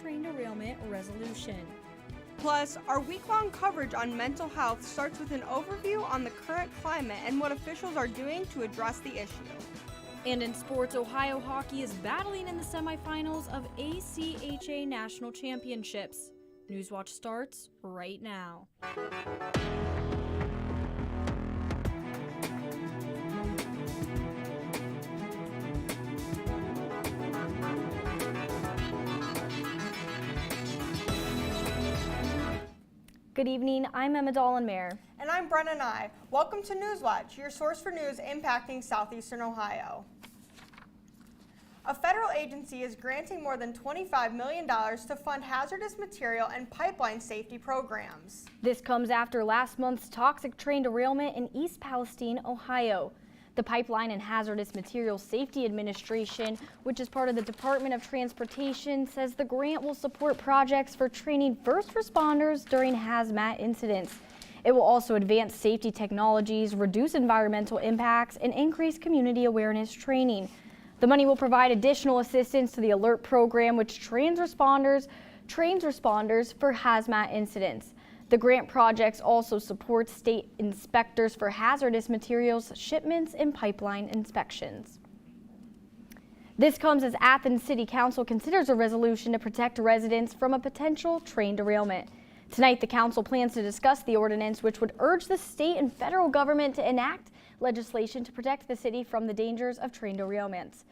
train derailment resolution. Plus, our week-long coverage on mental health starts with an overview on the current climate and what officials are doing to address the issue. And in sports, Ohio hockey is battling in the semifinals of ACHA National Championships. Newswatch starts right now. Good evening, I'm Emma Dollenmare. And I'm Brenna Nye. Welcome to Newswatch, your source for news impacting southeastern Ohio. A federal agency is granting more than $25 million to fund hazardous material and pipeline safety programs. This comes after last month's toxic train derailment in East Palestine, Ohio. The Pipeline and Hazardous Materials Safety Administration, which is part of the Department of Transportation, says the grant will support projects for training first responders during hazmat incidents. It will also advance safety technologies, reduce environmental impacts, and increase community awareness training. The money will provide additional assistance to the ALERT program, which trains responders for hazmat incidents. The grant projects also support state inspectors for hazardous materials shipments and pipeline inspections. This comes as Athens City Council considers a resolution to protect residents from a potential train derailment. Tonight, the council plans to discuss the ordinance, which would urge the state and federal government to enact legislation to protect the city from the dangers of train derailments.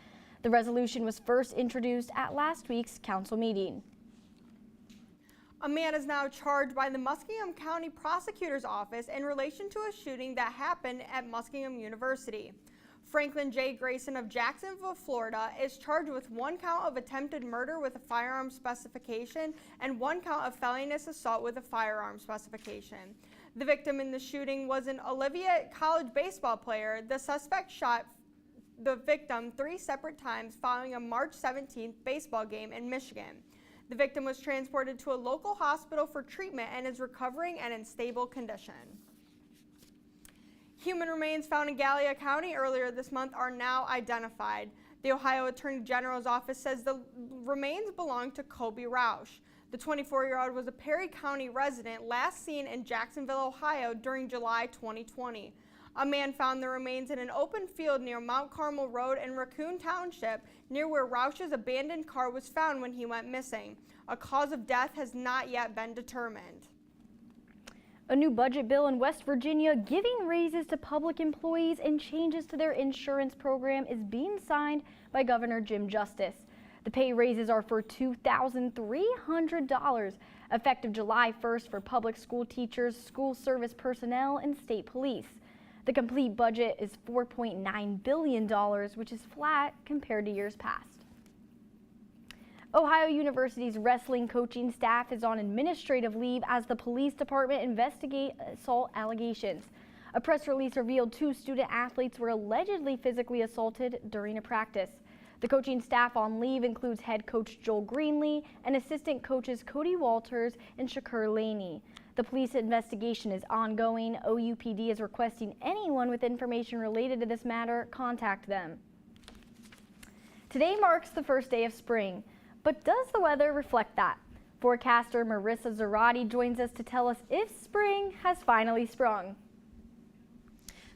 The resolution was first introduced at last week's council meeting. A man is now charged by the Muskingum County Prosecutor's Office in relation to a shooting that happened at Muskingum University. Franklin J. Grayson of Jacksonville, Florida, is charged with 1 count of attempted murder with a firearm specification and 1 count of felonious assault with a firearm specification. The victim in the shooting was an Olivet College baseball player. The suspect shot the victim 3 separate times following a March 17th baseball game in Michigan. The victim was transported to a local hospital for treatment and is recovering and in stable condition. Human remains found in Gallia County earlier this month are now identified. The Ohio Attorney General's office says the remains belong to Kobe Roush. The 24-year-old was a Perry County resident last seen in Jacksonville, Ohio during July 2020. A man found the remains in an open field near Mount Carmel Road in Raccoon Township, near where Roush's abandoned car was found when he went missing. A cause of death has not yet been determined. A new budget bill in West Virginia giving raises to public employees and changes to their insurance program is being signed by Governor Jim Justice. The pay raises are for $2,300, effective July 1st for public school teachers, school service personnel, and state police. The complete budget is $4.9 billion, which is flat compared to years past. Ohio University's wrestling coaching staff is on administrative leave as the police department investigates assault allegations. A press release revealed 2 student athletes were allegedly physically assaulted during a practice. The coaching staff on leave includes head coach Joel Greenlee and assistant coaches Cody Walters and Shakur Laney. The police investigation is ongoing. OUPD is requesting anyone with information related to this matter contact them. Today marks the first day of spring, but does the weather reflect that? Forecaster Marissa Zarati joins us to tell us if spring has finally sprung.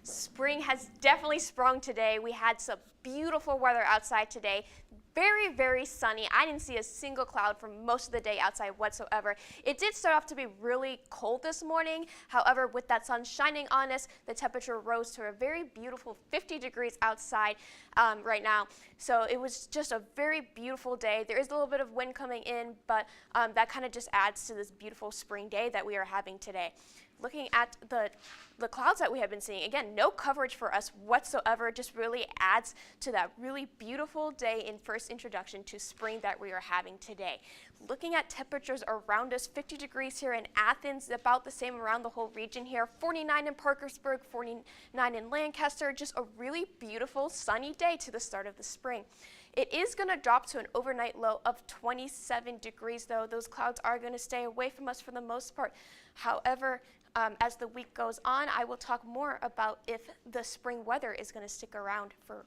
Spring has definitely sprung today. We had some beautiful weather outside today. Very, very sunny. I didn't see a single cloud for most of the day outside whatsoever. It did start off to be really cold this morning. However, with that sun shining on us, the temperature rose to a very beautiful 50 degrees outside right now. So it was just a very beautiful day. There is a little bit of wind coming in, but that kind of just adds to this beautiful spring day that we are having today. Looking at the clouds that we have been seeing, again, no coverage for us whatsoever, just really adds to that really beautiful day in first introduction to spring that we are having today. Looking at temperatures around us, 50 degrees here in Athens, about the same around the whole region here, 49 in Parkersburg, 49 in Lancaster, just a really beautiful sunny day to the start of the spring. It is going to drop to an overnight low of 27 degrees, though. Those clouds are going to stay away from us for the most part. However, as the week goes on, I will talk more about if the spring weather is going to stick around for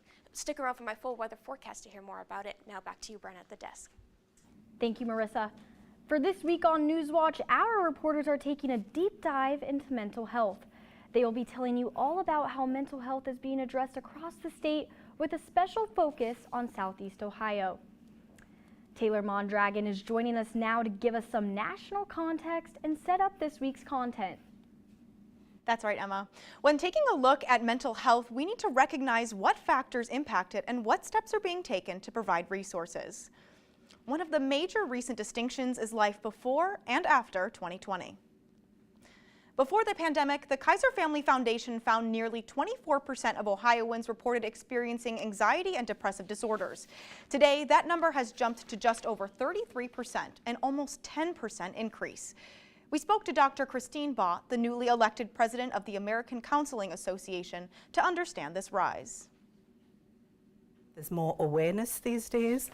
my full weather forecast to hear more about it. Now back to you, Brenna, at the desk. Thank you, Marissa. For this week on Newswatch, our reporters are taking a deep dive into mental health. They will be telling you all about how mental health is being addressed across the state with a special focus on Southeast Ohio. Taylor Mondragon is joining us now to give us some national context and set up this week's content. That's right, Emma. When taking a look at mental health, we need to recognize what factors impact it and what steps are being taken to provide resources. One of the major recent distinctions is life before and after 2020. Before the pandemic, the Kaiser Family Foundation found nearly 24% of Ohioans reported experiencing anxiety and depressive disorders. Today, that number has jumped to just over 33%, an almost 10% increase. We spoke to Dr. Christine Baugh, the newly elected president of the American Counseling Association, to understand this rise. There's more awareness these days,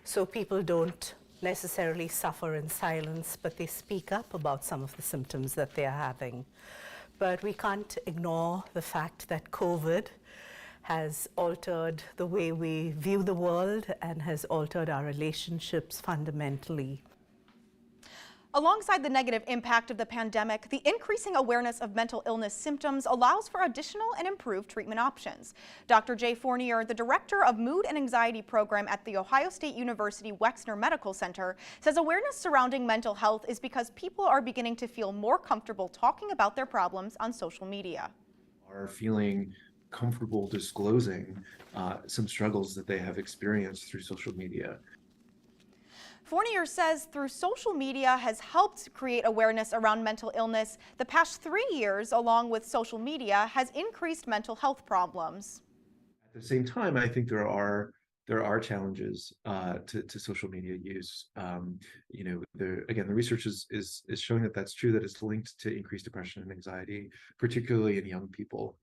so people don't necessarily suffer in silence, but they speak up about some of the symptoms that they're having. But we can't ignore the fact that COVID has altered the way we view the world and has altered our relationships fundamentally. Alongside the negative impact of the pandemic, the increasing awareness of mental illness symptoms allows for additional and improved treatment options. Dr. Jay Fournier, the director of Mood and Anxiety Program at the Ohio State University Wexner Medical Center, says awareness surrounding mental health is because people are beginning to feel more comfortable talking about their problems on social media. Are feeling comfortable disclosing some struggles that they have experienced through social media. Fournier says through social media has helped create awareness around mental illness. The past 3 years, along with social media, has increased mental health problems. At the same time, I think there are challenges to social media use. The research is showing that that's true, that it's linked to increased depression and anxiety, particularly in young people.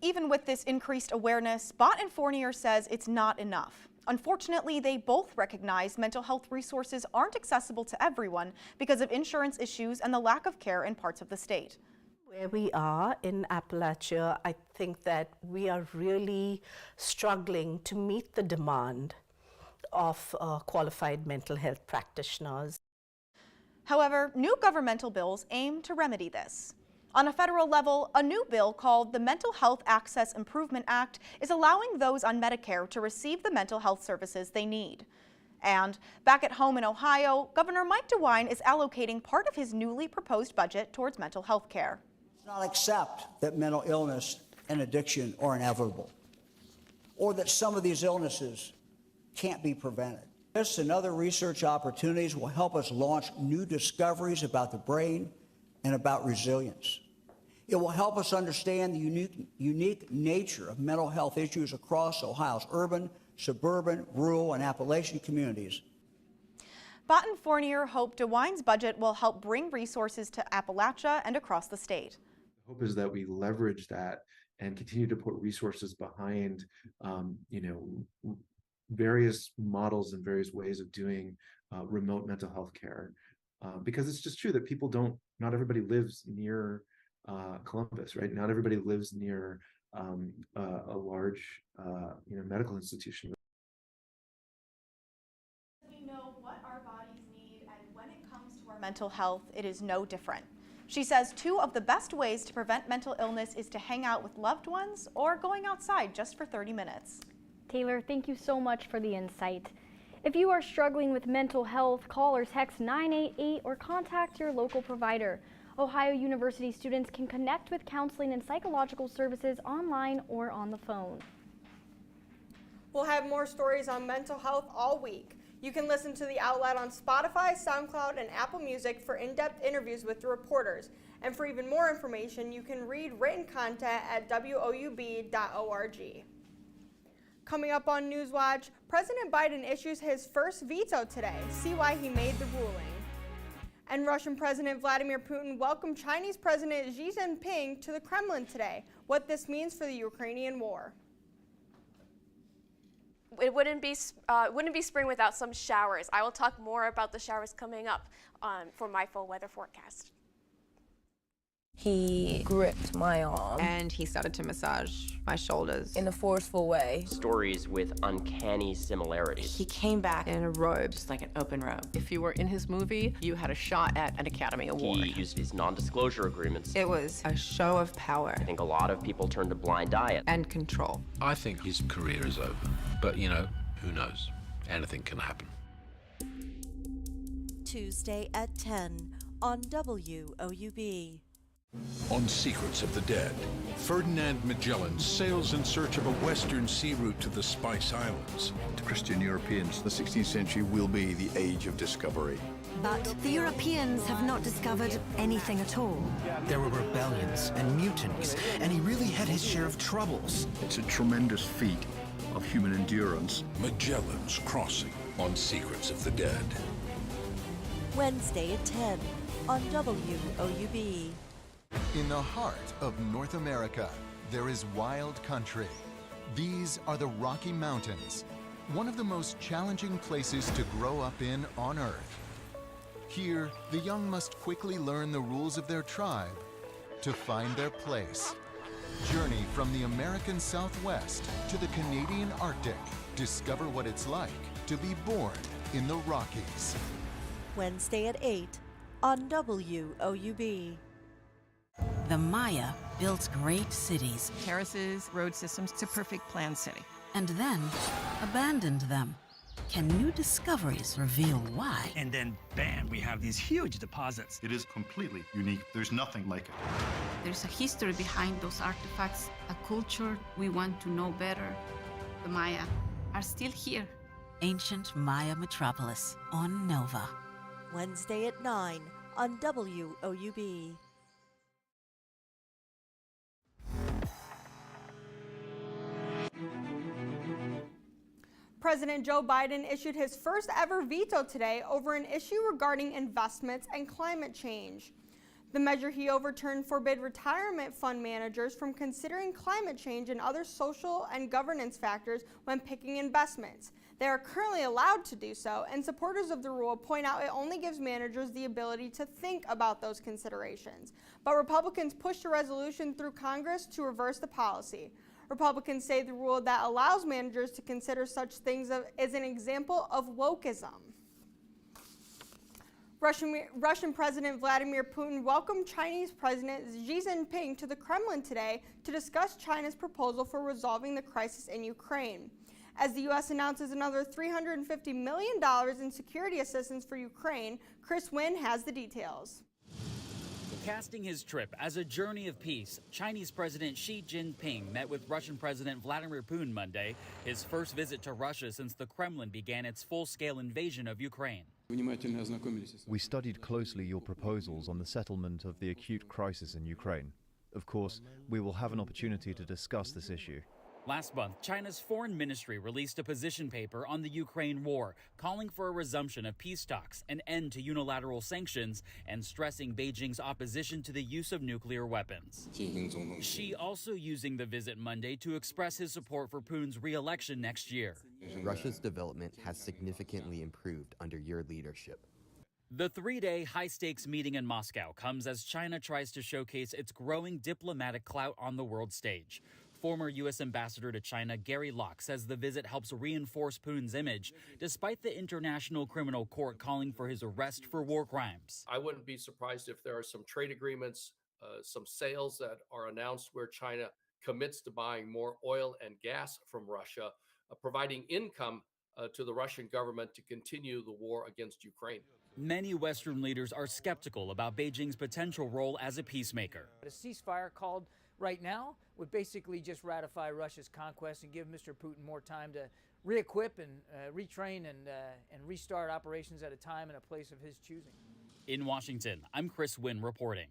Even with this increased awareness, Baugh and Fournier says it's not enough. Unfortunately, they both recognize mental health resources aren't accessible to everyone because of insurance issues and the lack of care in parts of the state. Where we are in Appalachia, I think that we are really struggling to meet the demand of qualified mental health practitioners. However, new governmental bills aim to remedy this. On a federal level, a new bill called the Mental Health Access Improvement Act is allowing those on Medicare to receive the mental health services they need. And back at home in Ohio, Governor Mike DeWine is allocating part of his newly proposed budget towards mental health care. Not accept that mental illness and addiction are inevitable, or that some of these illnesses can't be prevented. This and other research opportunities will help us launch new discoveries about the brain and about resilience. It will help us understand the unique nature of mental health issues across Ohio's urban, suburban, rural, and Appalachian communities. Baugh and Fournier hope DeWine's budget will help bring resources to Appalachia and across the state. The hope is that we leverage that and continue to put resources behind, various models and various ways of doing remote mental health care. Because it's just true that not everybody lives near Columbus, right? Not everybody lives near a large, medical institution. We know what our bodies need, and when it comes to our mental health, it is no different. She says 2 of the best ways to prevent mental illness is to hang out with loved ones or going outside just for 30 minutes. Taylor, thank you so much for the insight. If you are struggling with mental health, call or text 988 or contact your local provider. Ohio University students can connect with counseling and psychological services online or on the phone. We'll have more stories on mental health all week. You can listen to The Outlet on Spotify, SoundCloud, and Apple Music for in-depth interviews with the reporters. And for even more information, you can read written content at woub.org. Coming up on Newswatch, President Biden issues his first veto today. See why he made the ruling. And Russian President Vladimir Putin welcomed Chinese President Xi Jinping to the Kremlin today. What this means for the Ukrainian war. It wouldn't be spring without some showers. I will talk more about the showers coming up for my full weather forecast. He gripped my arm and he started to massage my shoulders in a forceful way. Stories with uncanny similarities. He came back in a robe, just like an open robe. If you were in his movie, you had a shot at an Academy Award. He used his non-disclosure agreements. It was a show of power. I think a lot of people turned a blind eye at and control. I think his career is over, but you know, who knows? Anything can happen. Tuesday at 10 on WOUB. On Secrets of the Dead, Ferdinand Magellan sails in search of a western sea route to the Spice Islands. To Christian Europeans, the 16th century will be the age of discovery. But the Europeans have not discovered anything at all. There were rebellions and mutinies, and he really had his share of troubles. It's a tremendous feat of human endurance. Magellan's Crossing on Secrets of the Dead. Wednesday at 10 on WOUB. In the heart of North America, there is wild country. These are the Rocky Mountains, one of the most challenging places to grow up in on Earth. Here, the young must quickly learn the rules of their tribe to find their place. Journey from the American Southwest to the Canadian Arctic. Discover what it's like to be born in the Rockies. Wednesday at 8 on WOUB. The Maya built great cities. Terraces, road systems, it's a perfect planned city. And then abandoned them. Can new discoveries reveal why? And then, bam, we have these huge deposits. It is completely unique. There's nothing like it. There's a history behind those artifacts, a culture we want to know better. The Maya are still here. Ancient Maya Metropolis on Nova. Wednesday at 9 on WOUB. President Joe Biden issued his first ever veto today over an issue regarding investments and climate change. The measure he overturned forbid retirement fund managers from considering climate change and other social and governance factors when picking investments. They are currently allowed to do so, and supporters of the rule point out it only gives managers the ability to think about those considerations. But Republicans pushed a resolution through Congress to reverse the policy. Republicans say the rule that allows managers to consider such things is an example of wokeism. Russian President Vladimir Putin welcomed Chinese President Xi Jinping to the Kremlin today to discuss China's proposal for resolving the crisis in Ukraine. As the U.S. announces another $350 million in security assistance for Ukraine, Chris Wynn has the details. Casting his trip as a journey of peace, Chinese President Xi Jinping met with Russian President Vladimir Putin Monday, his first visit to Russia since the Kremlin began its full-scale invasion of Ukraine. We studied closely your proposals on the settlement of the acute crisis in Ukraine. Of course, we will have an opportunity to discuss this issue. Last month, China's foreign ministry released a position paper on the Ukraine war, calling for a resumption of peace talks, an end to unilateral sanctions, and stressing Beijing's opposition to the use of nuclear weapons. Xi also using the visit Monday to express his support for Putin's re-election next year. Russia's development has significantly improved under your leadership. The three-day high-stakes meeting in Moscow comes as China tries to showcase its growing diplomatic clout on the world stage. Former U.S. Ambassador to China Gary Locke says the visit helps reinforce Putin's image, despite the International Criminal Court calling for his arrest for war crimes. I wouldn't be surprised if there are some trade agreements, some sales that are announced where China commits to buying more oil and gas from Russia, providing income to the Russian government to continue the war against Ukraine. Many Western leaders are skeptical about Beijing's potential role as a peacemaker. A ceasefire called right now would basically just ratify Russia's conquest and give Mr. Putin more time to re-equip and retrain and restart operations at a time and a place of his choosing. In Washington, I'm Chris Wynn reporting.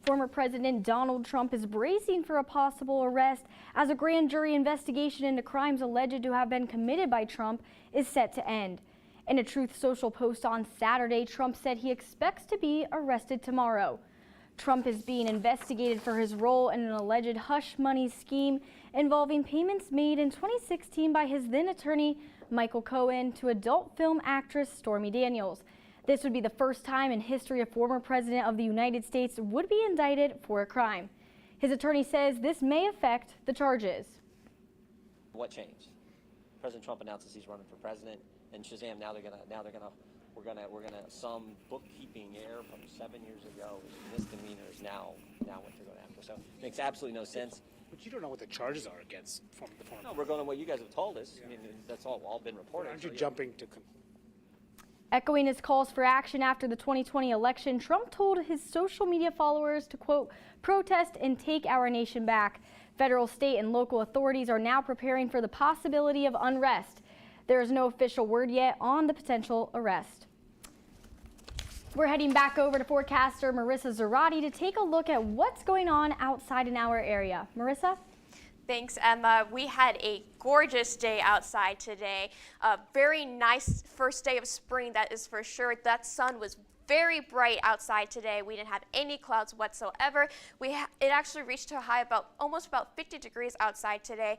Former President Donald Trump is bracing for a possible arrest as a grand jury investigation into crimes alleged to have been committed by Trump is set to end. In a Truth Social post on Saturday, Trump said he expects to be arrested tomorrow. Trump is being investigated for his role in an alleged hush money scheme involving payments made in 2016 by his then attorney, Michael Cohen, to adult film actress Stormy Daniels. This would be the first time in history a former president of the United States would be indicted for a crime. His attorney says this may affect the charges. What changed? President Trump announces he's running for president, and Shazam! We're gonna some bookkeeping error from 7 years ago is misdemeanors now what they're going after. So it makes absolutely no sense. But you don't know what the charges are against from the former. No, we're going on what you guys have told us. I mean, that's all been reported. Aren't you jumping to? Echoing his calls for action after the 2020 election, Trump told his social media followers to, quote, protest and take our nation back. Federal, state, and local authorities are now preparing for the possibility of unrest. There is no official word yet on the potential arrest. We're heading back over to forecaster Marissa Zarati to take a look at what's going on outside in our area. Marissa? Thanks, Emma. We had a gorgeous day outside today. A very nice first day of spring, that is for sure. That sun was very bright outside today. We didn't have any clouds whatsoever. It actually reached a high almost about 50 degrees outside today.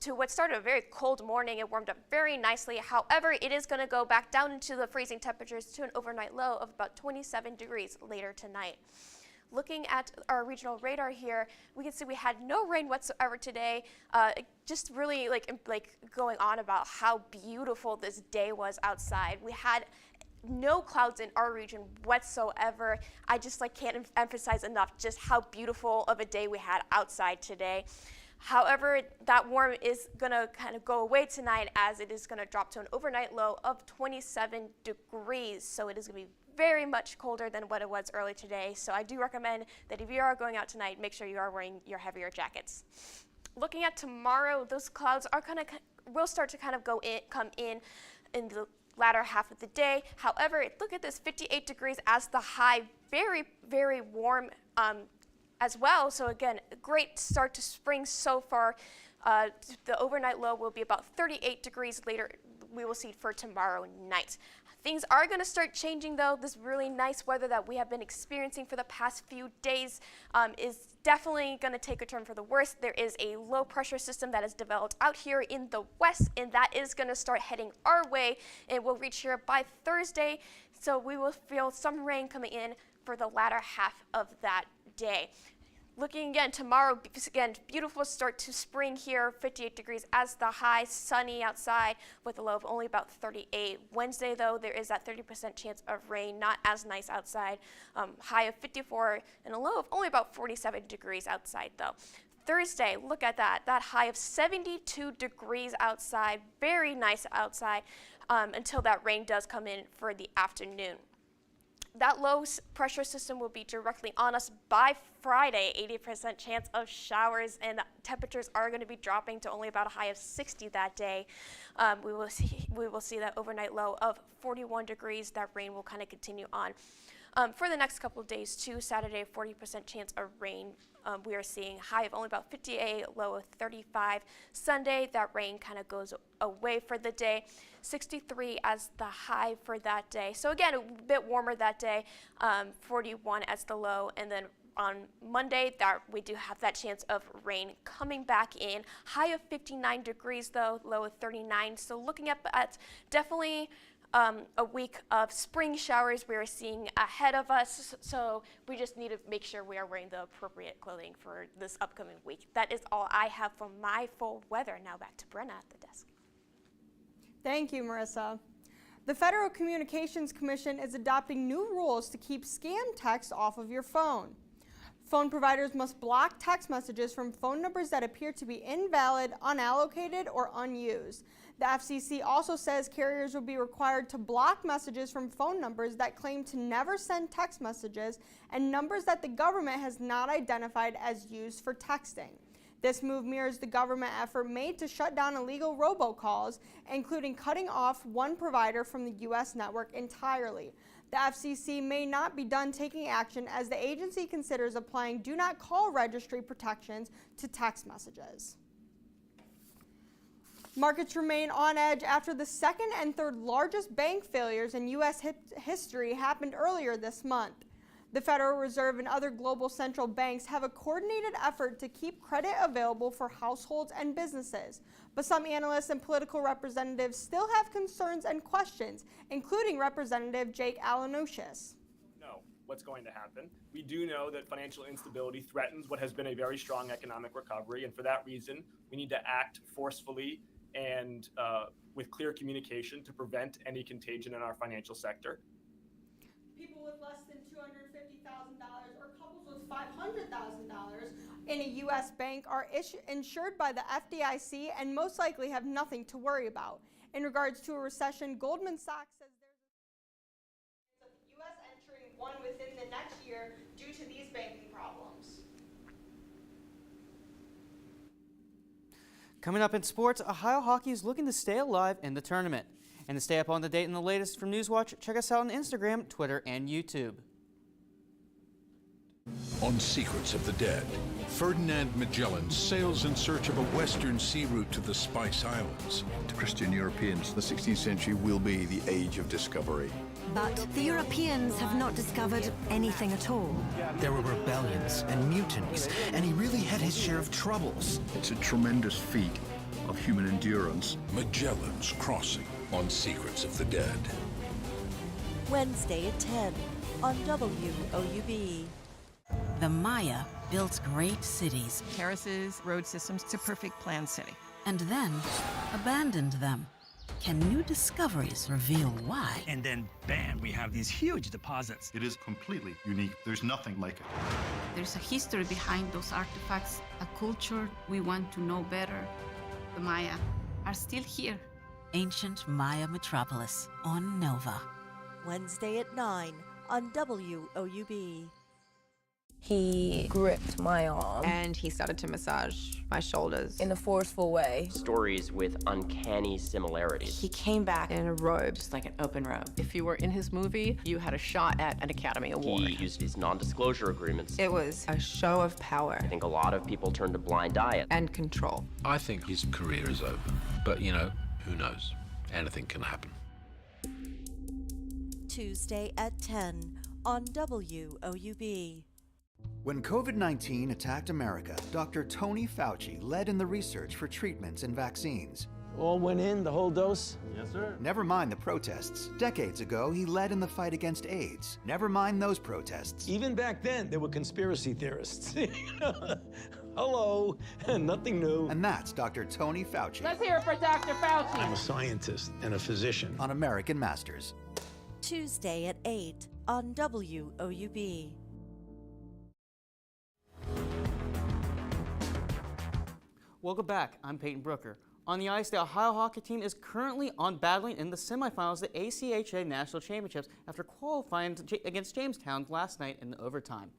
To what started a very cold morning, it warmed up very nicely. However, it is going to go back down into the freezing temperatures to an overnight low of about 27 degrees later tonight. Looking at our regional radar here, we can see we had no rain whatsoever today. Just really like going on about how beautiful this day was outside. We had no clouds in our region whatsoever. I just can't emphasize enough just how beautiful of a day we had outside today. However, that warm is going to kind of go away tonight as it is going to drop to an overnight low of 27 degrees. So it is going to be very much colder than what it was early today. So I do recommend that if you are going out tonight, make sure you are wearing your heavier jackets. Looking at tomorrow, those clouds are will start to kind of come in the latter half of the day. However, look at this, 58 degrees as the high, very, very warm as well. So again, a great start to spring so far. The overnight low will be about 38 degrees later. We will see for tomorrow night. Things are going to start changing though. This really nice weather that we have been experiencing for the past few days is definitely going to take a turn for the worse. There is a low pressure system that has developed out here in the west, and that is going to start heading our way. It will reach here by Thursday, so we will feel some rain coming in for the latter half of that day. Looking again tomorrow, again, beautiful start to spring here, 58 degrees as the high, sunny outside with a low of only about 38. Wednesday, though, there is that 30% chance of rain, not as nice outside. High of 54 and a low of only about 47 degrees outside, though. Thursday, look at that high of 72 degrees outside, very nice outside until that rain does come in for the afternoon. That low pressure system will be directly on us by Friday, 80% chance of showers, and temperatures are going to be dropping to only about a high of 60 that day. We will see that overnight low of 41 degrees. That rain will kind of continue on. For the next couple of days too, Saturday, 40% chance of rain. We are seeing high of only about 58, low of 35. Sunday, that rain kind of goes away for the day. 63 as the high for that day. So again, a bit warmer that day, 41 as the low. And then on Monday, we do have that chance of rain coming back in. High of 59 degrees though, low of 39. So looking at definitely a week of spring showers we are seeing ahead of us, so we just need to make sure we are wearing the appropriate clothing for this upcoming week. That is all I have for my full weather. Now back to Brenna at the desk. Thank you, Marissa. The Federal Communications Commission is adopting new rules to keep scam texts off of your phone. Phone providers must block text messages from phone numbers that appear to be invalid, unallocated, or unused. The FCC also says carriers will be required to block messages from phone numbers that claim to never send text messages and numbers that the government has not identified as used for texting. This move mirrors the government effort made to shut down illegal robocalls, including cutting off one provider from the U.S. network entirely. The FCC may not be done taking action as the agency considers applying do not call registry protections to text messages. Markets remain on edge after the second and third largest bank failures in U.S. history happened earlier this month. The Federal Reserve and other global central banks have a coordinated effort to keep credit available for households and businesses. But some analysts and political representatives still have concerns and questions, including Representative Jake Alanocious. Know what's going to happen. We do know that financial instability threatens what has been a very strong economic recovery, and for that reason, we need to act forcefully and with clear communication to prevent any contagion in our financial sector. People with less than $250,000 or couples with $500,000 in a U.S. bank are insured by the FDIC and most likely have nothing to worry about. In regards to a recession, Goldman Sachs says there's a chance of the U.S. entering one within the next year due to these banking problems. Coming up in sports, Ohio hockey is looking to stay alive in the tournament. And to stay up on the date and the latest from Newswatch, check us out on Instagram, Twitter, and YouTube. On Secrets of the Dead, Ferdinand Magellan sails in search of a western sea route to the Spice Islands. To Christian Europeans, the 16th century will be the age of discovery. But the Europeans have not discovered anything at all. There were rebellions and mutinies, and he really had his share of troubles. It's a tremendous feat of human endurance. Magellan's Crossing on Secrets of the Dead. Wednesday at 10 on WOUB. The Maya built great cities. Terraces, road systems, it's a perfect planned city. And then abandoned them. Can new discoveries reveal why? And then, bam, we have these huge deposits. It is completely unique. There's nothing like it. There's a history behind those artifacts, a culture we want to know better. The Maya are still here. Ancient Maya Metropolis on Nova. Wednesday at 9 on WOUB. He gripped my arm. And he started to massage my shoulders. In a forceful way. Stories with uncanny similarities. He came back in a robe, just like an open robe. If you were in his movie, you had a shot at an Academy Award. He used his non-disclosure agreements. It was a show of power. I think a lot of people turned a blind eye at. And control. I think his career is over. But, you know, who knows? Anything can happen. Tuesday at 10 on WOUB. When COVID-19 attacked America, Dr. Tony Fauci led in the research for treatments and vaccines. All went in, the whole dose? Yes, sir. Never mind the protests. Decades ago, he led in the fight against AIDS. Never mind those protests. Even back then, there were conspiracy theorists. Hello, nothing new. And that's Dr. Tony Fauci. Let's hear it for Dr. Fauci. I'm a scientist and a physician. On American Masters. Tuesday at 8 on WOUB. Welcome back. I'm Peyton Brooker. On the ice, the Ohio hockey team is currently battling in the semifinals of the ACHA National Championships after qualifying against Jamestown last night in overtime.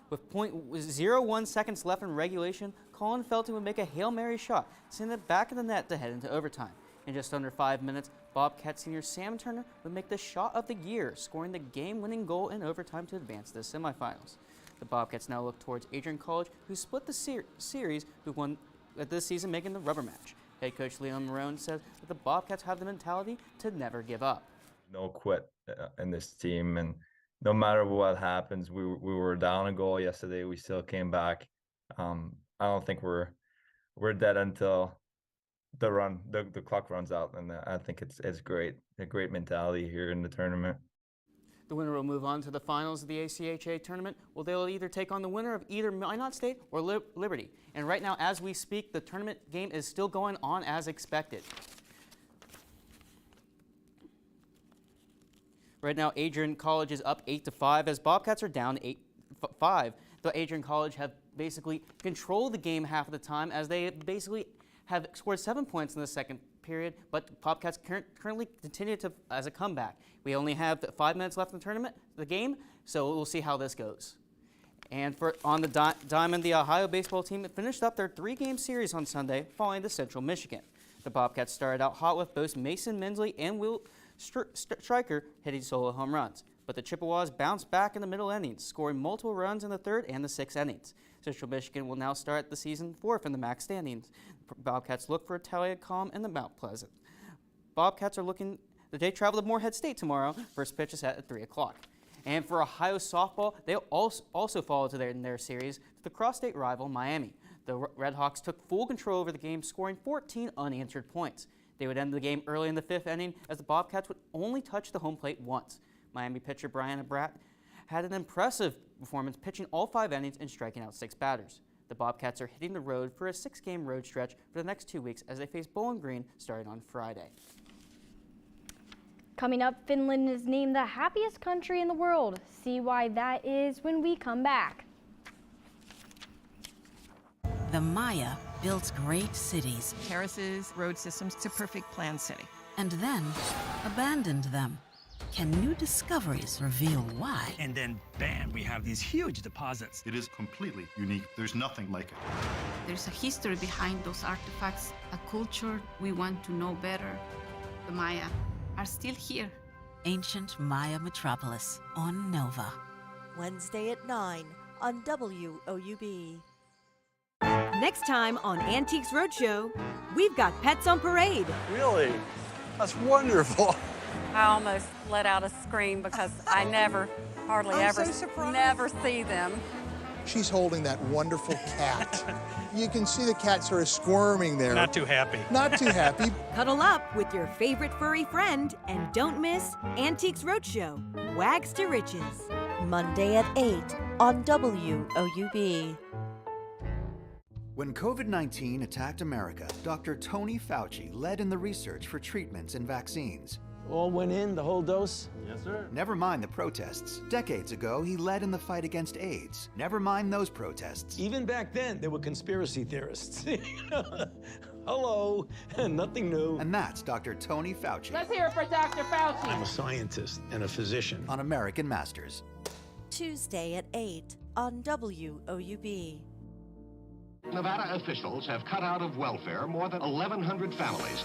With .01 seconds left in regulation, Colin Felton would make a Hail Mary shot, sending it back of the net to head into overtime. In just under 5 minutes, Bobcat senior Sam Turner would make the shot of the year, scoring the game-winning goal in overtime to advance to the semifinals. The Bobcats now look towards Adrian College, who split the series, who won this season, making the rubber match. Head coach Leon Marone says that the Bobcats have the mentality to never give up. No quit in this team, and no matter what happens, we were down a goal yesterday. We still came back. I don't think we're dead until the clock runs out, and I think it's great, a great mentality here in the tournament. The winner will move on to the finals of the ACHA tournament. Well, they'll either take on the winner of either Minot State or Liberty. And right now, as we speak, the tournament game is still going on as expected. Right now, Adrian College is up 8-5 as Bobcats are down 8-5. The Adrian College have basically controlled the game half of the time as they basically have scored 7 points in the second period, but Bobcats currently continue to as a comeback. We only have 5 minutes left in the game, so we'll see how this goes. And on the diamond, the Ohio baseball team finished up their 3-game series on Sunday, falling to Central Michigan. The Bobcats started out hot with both Mason Minsley and Will Stryker hitting solo home runs, but the Chippewas bounced back in the middle innings, scoring multiple runs in the 3rd and the 6th innings. Central Michigan will now start the season 4th in the MAC standings. Bobcats look for Talladega in the Mount Pleasant. Bobcats are looking. They travel to Morehead State tomorrow. First pitch is set at 3 o'clock. And for Ohio softball, they also followed in their series to the cross-state rival Miami. The Redhawks took full control over the game, scoring 14 unanswered points. They would end the game early in the 5th inning as the Bobcats would only touch the home plate once. Miami pitcher Brian Abratt had an impressive performance, pitching all 5 innings and striking out 6 batters. The Bobcats are hitting the road for a 6-game road stretch for the next 2 weeks as they face Bowling Green starting on Friday. Coming up, Finland is named the happiest country in the world. See why that is when we come back. The Maya built great cities. Terraces, road systems, it's a perfect planned city. And then abandoned them. Can new discoveries reveal why? And then, bam, we have these huge deposits. It is completely unique. There's nothing like it. There's a history behind those artifacts, a culture we want to know better. The Maya are still here. Ancient Maya Metropolis on Nova. Wednesday at 9 on WOUB. Next time on Antiques Roadshow, we've got pets on parade. Really? That's wonderful. I almost let out a scream because I hardly ever see them. She's holding that wonderful cat. You can see the cat sort of squirming there. Not too happy. Not too happy. Cuddle up with your favorite furry friend and don't miss Antiques Roadshow, Wags to Riches. Monday at 8 on WOUB. When COVID-19 attacked America, Dr. Tony Fauci led in the research for treatments and vaccines. All went in, the whole dose? Yes, sir. Never mind the protests. Decades ago, he led in the fight against AIDS. Never mind those protests. Even back then, there were conspiracy theorists. Hello, nothing new. And that's Dr. Tony Fauci. Let's hear it for Dr. Fauci. I'm a scientist and a physician. On American Masters. Tuesday at 8 on WOUB. Nevada officials have cut out of welfare more than 1,100 families.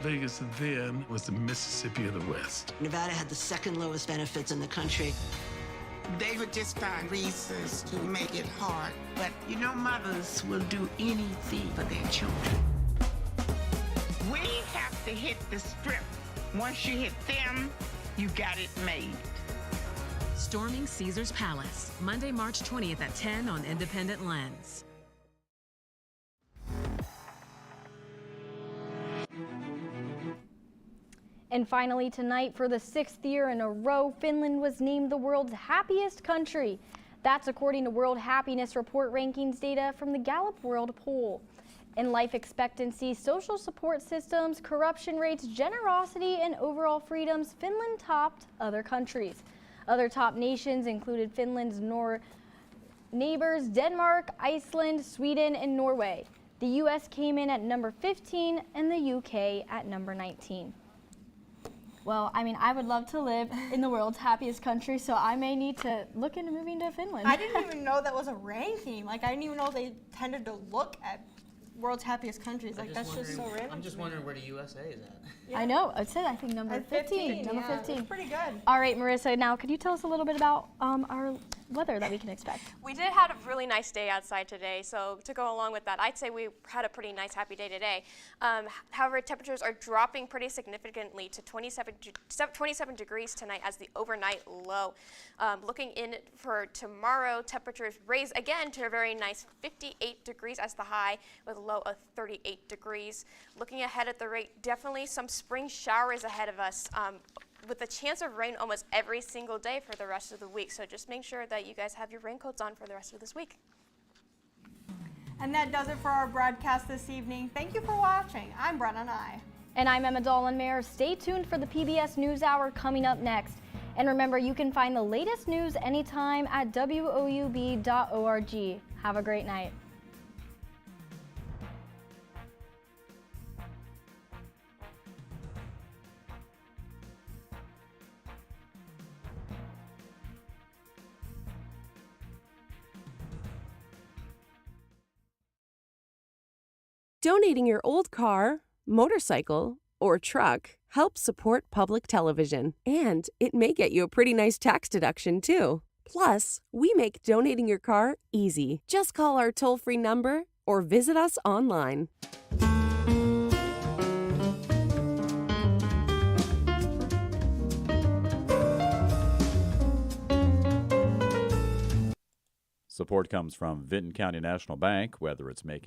Vegas then was the Mississippi of the West. Nevada had the second lowest benefits in the country. They would just find reasons to make it hard. But you know, mothers will do anything for their children. We have to hit the strip. Once you hit them, you got it made. Storming Caesar's Palace, Monday, March 20th at 10 on Independent Lens. And finally tonight, for the 6th year in a row, Finland was named the world's happiest country. That's according to World Happiness Report rankings data from the Gallup World Poll. In life expectancy, social support systems, corruption rates, generosity, and overall freedoms, Finland topped other countries. Other top nations included Finland's neighbors Denmark, Iceland, Sweden, and Norway. The U.S. came in at number 15 and the U.K. at number 19. Well, I mean, I would love to live in the world's happiest country, so I may need to look into moving to Finland. I didn't even know that was a ranking. Like, I didn't even know they tended to look at world's happiest countries. Like, that's just so random. I'm just wondering where the USA is at. Yeah. I know. It said, I think, number 15. Number 15. That's pretty good. All right, Marissa, now could you tell us a little bit about our weather that we can expect? We did have a really nice day outside today, so to go along with that, I'd say we had a pretty nice, happy day today. However, temperatures are dropping pretty significantly to 27 degrees tonight as the overnight low. Looking in for tomorrow, temperatures raise again to a very nice 58 degrees as the high, with a low of 38 degrees. Looking ahead at the rate, definitely some spring showers ahead of us, with a chance of rain almost every single day for the rest of the week. So just make sure that you guys have your raincoats on for the rest of this week. And that does it for our broadcast this evening. Thank you for watching. I'm Brenna Nye. And I'm Emma Dolan-Mayer. Stay tuned for the PBS NewsHour coming up next. And remember, you can find the latest news anytime at woub.org. Have a great night. Donating your old car, motorcycle, or truck helps support public television, and it may get you a pretty nice tax deduction, too. Plus, we make donating your car easy. Just call our toll-free number or visit us online. Support comes from Vinton County National Bank, whether it's making